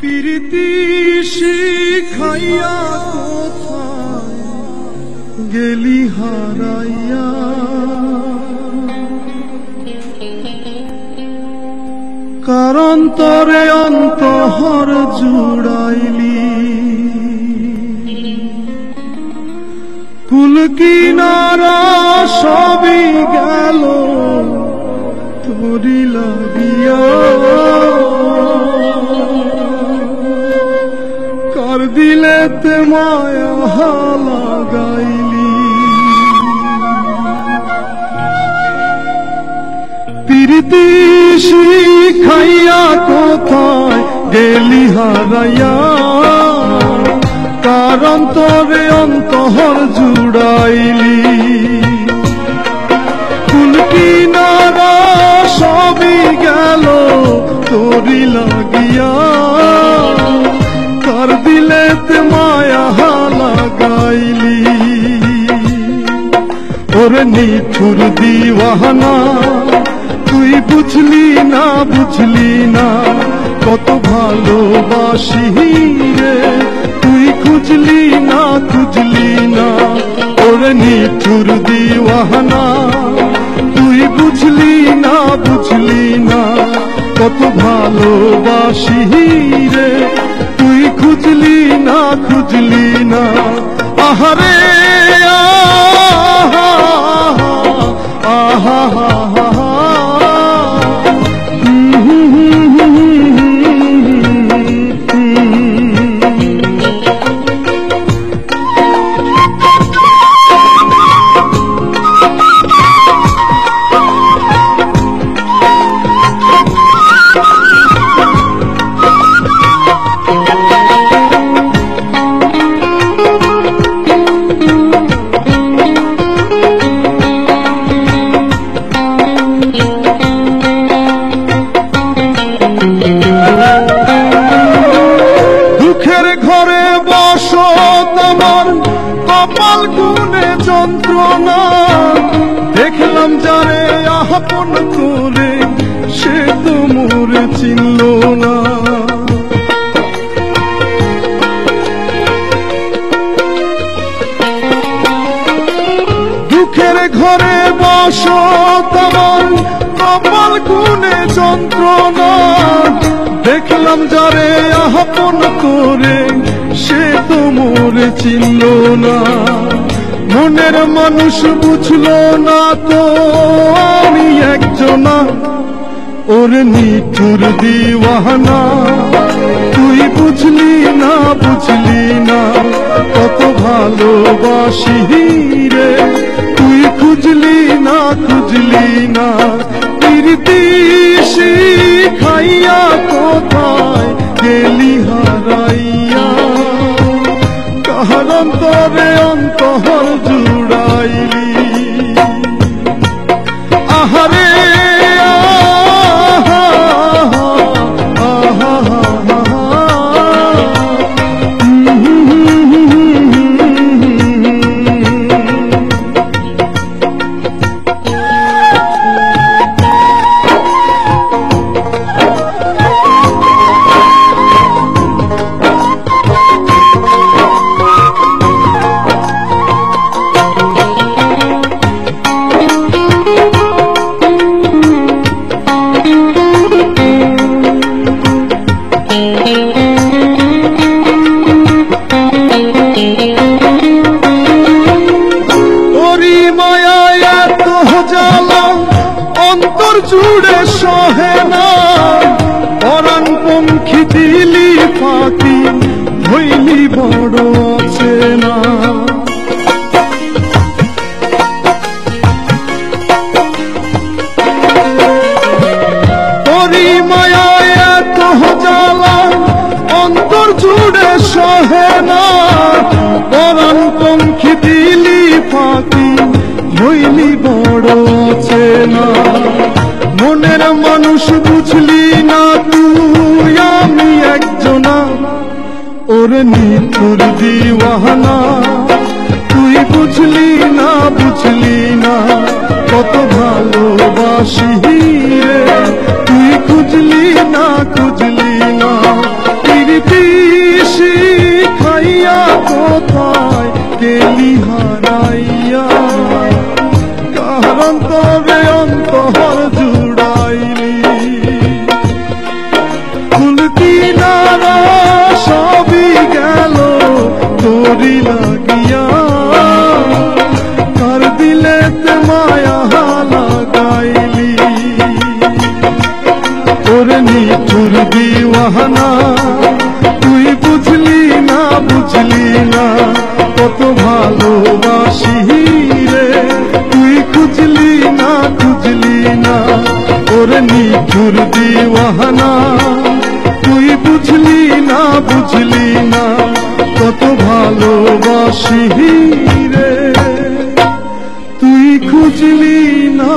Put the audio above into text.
প্রীতি শিখাইয়া কোথায় গেলি হারাইয়া, কারণ তোরে অন্তহর জুড়াইলি। কুল কিনারা সবই গেল তোরি লাগিয়া, কার দিলেতে মায়া লাগাইলি। প্রীতি শিখাইয়া কোথায় গেলি হারাইয়া, কারণ তোরে অন্তহর জুড়াইলি। কুল কিনারা সবই গেল তোরি লাগিয়া, কার দিলেতে মায়া লাগাইলি। ওরে নিঠুর দিওয়ানা তুই বুঝলি না, বুঝলি না কত ভালোবাসি রে, তুই খুঁজলি না, খুঁজলি না। ওরে নিঠুর দিওয়ানা তুই বুঝলি না, বুঝলি না কত ভালোবাসি রে, তুই খুঁজলি না, খুঁজলি না। আহারে আহা আহা আহা, কপাল গুনে যন্ত্রণা, দেখলাম যারে আপন করে সে তো মোরে চিনল না। দুঃখের ঘরে বসো তোমার কপাল গুনে যন্ত্রণা, দেখলাম যারে আপন করে সে তো মোরে চিনল না। মনের মানুষ বুঝলো না তো আমি একজনা, ওরে নিঠুর দিওয়ানা তুই বুঝলি না, বুঝলি না কত ভালোবাসি রে, তুই খুঁজলি না, খুঁজলি না। প্রীতি শিখাইয়া কোথায় গেলি হারাইয়া, কার অন্তরে অন্তহর জুড়াইলি। আহারে আহা আহা আহা, অন্তর জুড়ে সহে না, পরাণ পঙ্খী দিলি ফাঁকি হইলি বড় অচেনা। তোরি মায়ায় এত জ্বালা অন্তর জুড়ে সহে না, পরাণ পঙ্খী দিলি ফাঁকি হইলি বড় অচেনা। মনের মানুষ বুঝলি না তুই আমি একজনা, ওরে নিঠুর দিওয়ানা তুই বুঝলি না, বুঝলি না কত ভালোবাসি রে, তুই খুঁজলি না, খুঁজলি না। নিঠুর দিওয়ানা তুই বুঝলি না কত ভালোবাসি রে তুই খুঁজলি না ওরে নিঠুর দিওয়ানা তুই বুঝলি না কত ভালোবাসি রে তুই খুঁজলি না